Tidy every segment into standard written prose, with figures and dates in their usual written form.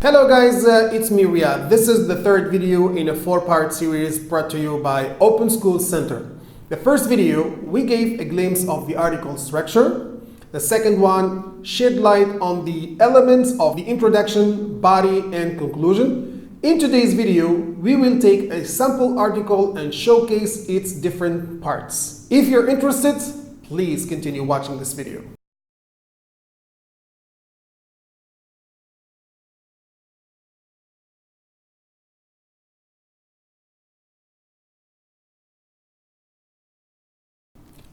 Hello guys, it's me Riyad. This is the third video in a four-part series brought to you by Open School Center. The first video, we gave a glimpse of the article structure. The second one shed light on the elements of the introduction, body, and conclusion. In today's video, we will take a sample article and showcase its different parts. If you're interested, please continue watching this video.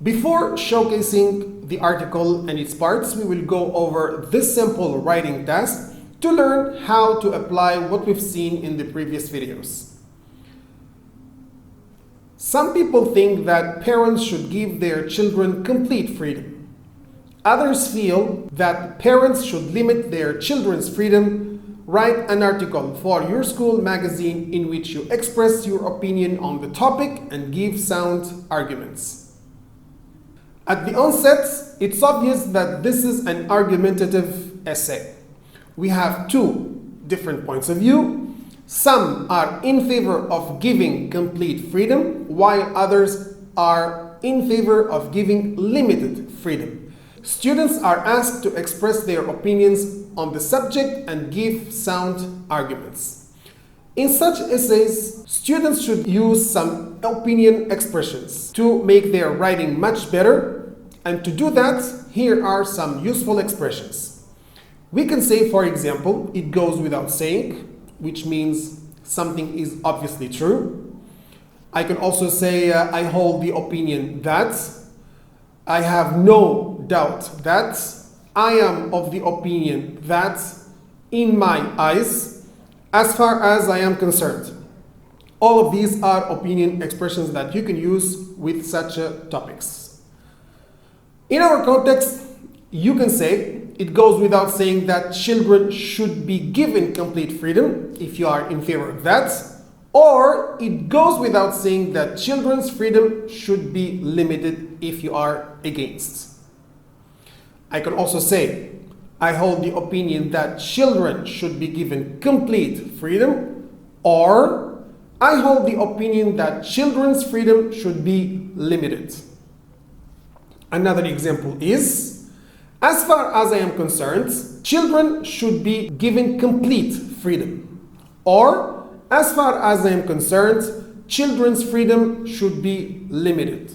Before showcasing the article and its parts, we will go over this simple writing task to learn how to apply what we've seen in the previous videos. Some people think that parents should give their children complete freedom. Others feel that parents should limit their children's freedom. Write an article for your school magazine in which you express your opinion on the topic and give sound arguments. At the onset, it's obvious that this is an argumentative essay. We have two different points of view. Some are in favor of giving complete freedom, while others are in favor of giving limited freedom. Students are asked to express their opinions on the subject and give sound arguments. In such essays, students should use some opinion expressions to make their writing much better. And to do that, here are some useful expressions. We can say, for example, it goes without saying, which means something is obviously true. I can also say, I hold the opinion that, I have no doubt that, I am of the opinion that, in my eyes, as far as I am concerned. All of these are opinion expressions that you can use with such topics. In our context, you can say, it goes without saying that children should be given complete freedom if you are in favor of that, or it goes without saying that children's freedom should be limited if you are against. I can also say, I hold the opinion that children should be given complete freedom, or I hold the opinion that children's freedom should be limited. Another example is, as far as I am concerned, children should be given complete freedom. Or, as far as I am concerned, children's freedom should be limited.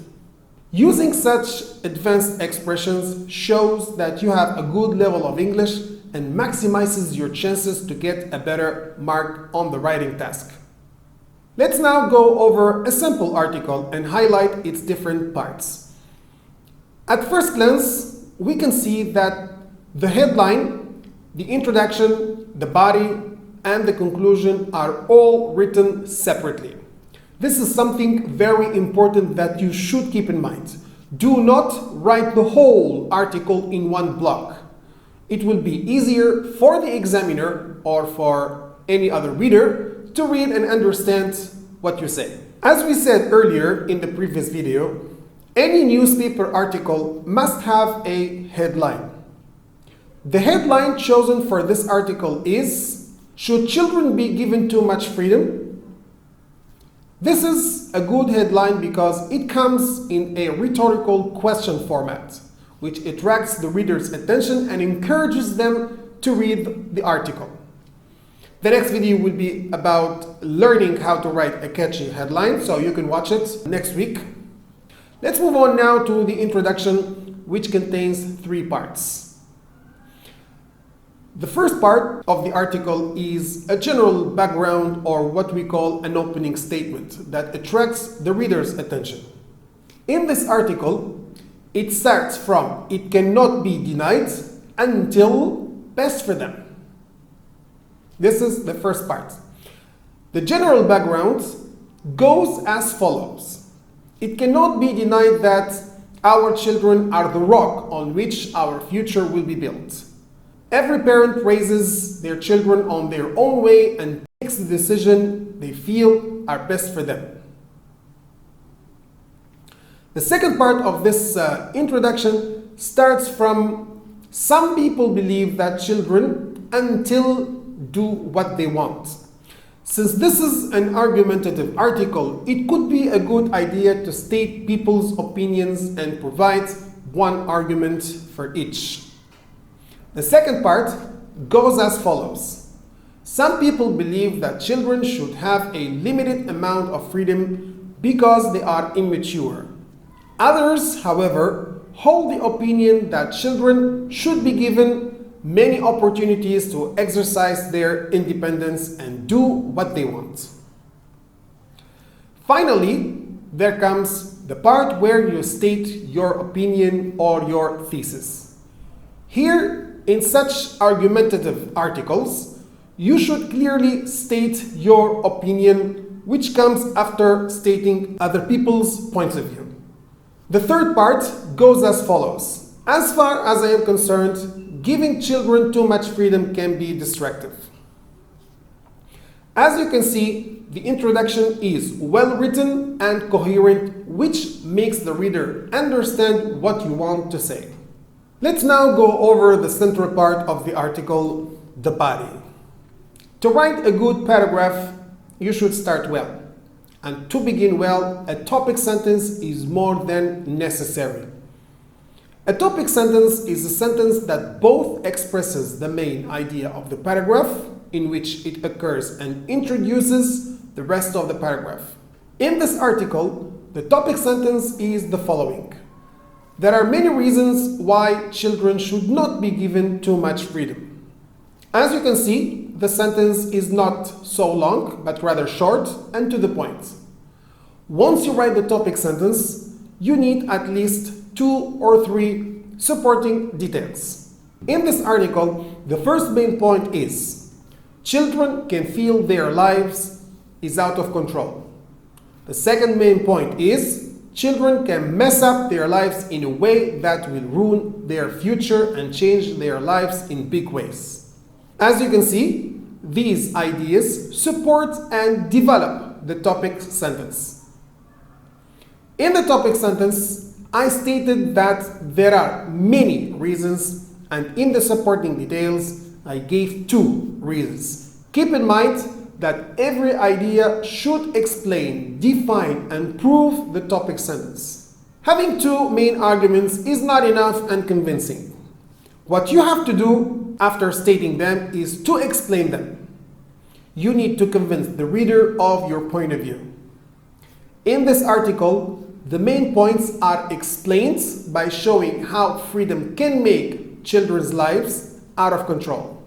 Using such advanced expressions shows that you have a good level of English and maximizes your chances to get a better mark on the writing task. Let's now go over a sample article and highlight its different parts. At first glance, we can see that the headline, the introduction, the body, and the conclusion are all written separately. This is something very important that you should keep in mind. Do not write the whole article in one block. It will be easier for the examiner or for any other reader to read and understand what you say. As we said earlier in the previous video, any newspaper article must have a headline. The headline chosen for this article is, should children be given too much freedom? This is a good headline because it comes in a rhetorical question format, which attracts the reader's attention and encourages them to read the article. The next video will be about learning how to write a catchy headline, so you can watch it next week. Let's move on now to the introduction, which contains three parts. The first part of the article is a general background, or what we call an opening statement that attracts the reader's attention. In this article, it starts from "it cannot be denied" until "best for them." This is the first part. The general background goes as follows. It cannot be denied that our children are the rock on which our future will be built. Every parent raises their children on their own way and makes the decision they feel are best for them. The second part of this introduction starts from, some people believe that children, until do what they want. Since this is an argumentative article, it could be a good idea to state people's opinions and provide one argument for each. The second part goes as follows. Some people believe that children should have a limited amount of freedom because they are immature. Others, however, hold the opinion that children should be given many opportunities to exercise their independence and do what they want. Finally, there comes the part where you state your opinion or your thesis. Here, in such argumentative articles, you should clearly state your opinion, which comes after stating other people's points of view. The third part goes as follows. As far as I am concerned, giving children too much freedom can be destructive. As you can see, the introduction is well written and coherent, which makes the reader understand what you want to say. Let's now go over the central part of the article, the body. To write a good paragraph, you should start well. And to begin well, a topic sentence is more than necessary. A topic sentence is a sentence that both expresses the main idea of the paragraph, in which it occurs, and introduces the rest of the paragraph. In this article, the topic sentence is the following. There are many reasons why children should not be given too much freedom. As you can see, the sentence is not so long, but rather short and to the point. Once you write the topic sentence, you need at least 2 or 3 supporting details. In this article, the first main point is children can feel their lives is out of control. The second main point is children can mess up their lives in a way that will ruin their future and change their lives in big ways. As you can see, these ideas support and develop the topic sentence. In the topic sentence, I stated that there are many reasons, and in the supporting details, I gave 2 reasons. Keep in mind that every idea should explain, define, and prove the topic sentence. Having 2 main arguments is not enough and convincing. What you have to do after stating them is to explain them. You need to convince the reader of your point of view. In this article, the main points are explained by showing how freedom can make children's lives out of control.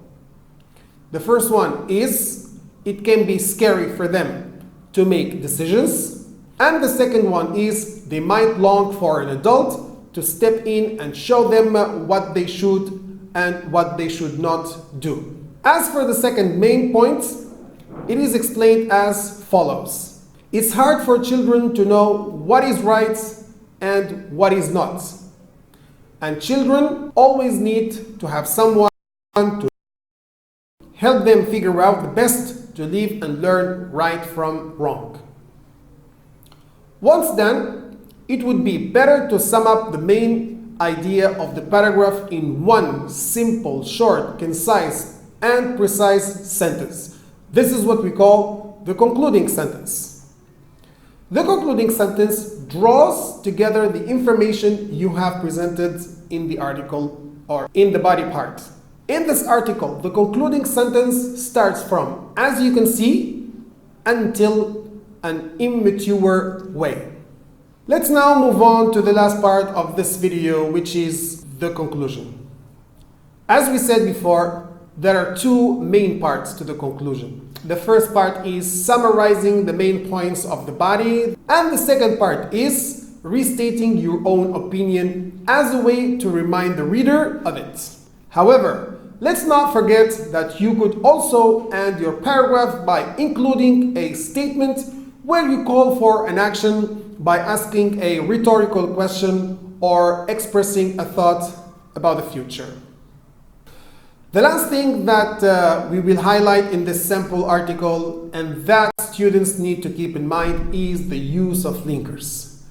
The first one is it can be scary for them to make decisions. And the second one is they might long for an adult to step in and show them what they should and what they should not do. As for the second main point, it is explained as follows. It's hard for children to know what is right and what is not. And children always need to have someone to help them figure out the best to live and learn right from wrong. Once done, it would be better to sum up the main idea of the paragraph in one simple, short, concise, and precise sentence. This is what we call the concluding sentence. The concluding sentence draws together the information you have presented in the article or in the body part. In this article, the concluding sentence starts from, as you can see, until an immature way. Let's now move on to the last part of this video, which is the conclusion. As we said before, there are 2 main parts to the conclusion. The first part is summarizing the main points of the body, and the second part is restating your own opinion as a way to remind the reader of it. However, let's not forget that you could also end your paragraph by including a statement where you call for an action by asking a rhetorical question or expressing a thought about the future. The last thing that we will highlight in this sample article, and that students need to keep in mind, is the use of linkers.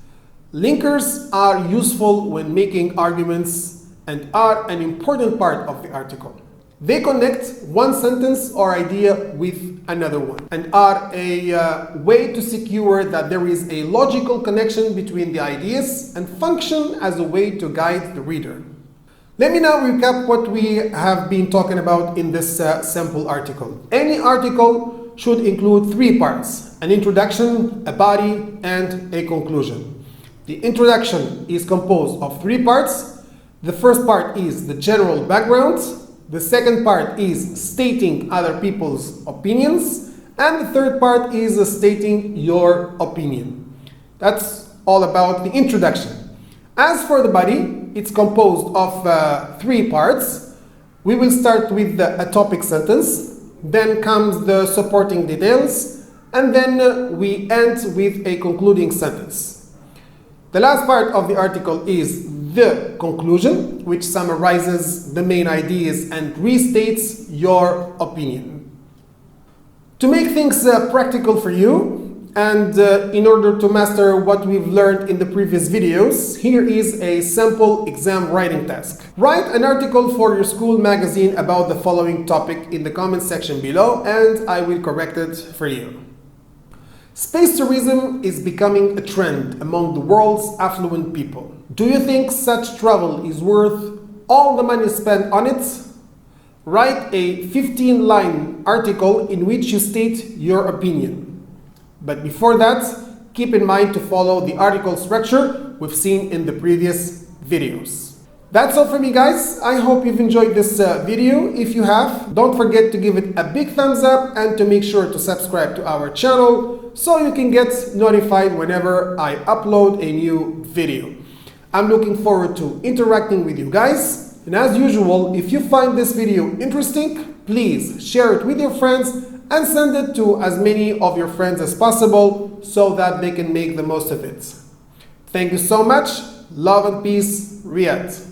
Linkers are useful when making arguments and are an important part of the article. They connect one sentence or idea with another one and are a way to secure that there is a logical connection between the ideas and function as a way to guide the reader. Let me now recap what we have been talking about in this sample article. Any article should include three parts: an introduction, a body, and a conclusion. The introduction is composed of three parts. The first part is the general background. The second part is stating other people's opinions. And the third part is stating your opinion. That's all about the introduction. As for the body, it's composed of three parts. We will start with a topic sentence, then comes the supporting details, and then we end with a concluding sentence. The last part of the article is the conclusion, which summarizes the main ideas and restates your opinion. To make things practical for you, and in order to master what we've learned in the previous videos, here is a sample exam writing task. Write an article for your school magazine about the following topic in the comment section below, and I will correct it for you. Space tourism is becoming a trend among the world's affluent people. Do you think such travel is worth all the money spent on it? Write a 15-line article in which you state your opinion. But before that, keep in mind to follow the article structure we've seen in the previous videos. That's all for me, guys. I hope you've enjoyed this video. If you have, don't forget to give it a big thumbs up and to make sure to subscribe to our channel so you can get notified whenever I upload a new video. I'm looking forward to interacting with you guys. And as usual, if you find this video interesting, please share it with your friends and send it to as many of your friends as possible so that they can make the most of it. Thank you so much. Love and peace, Riyadh.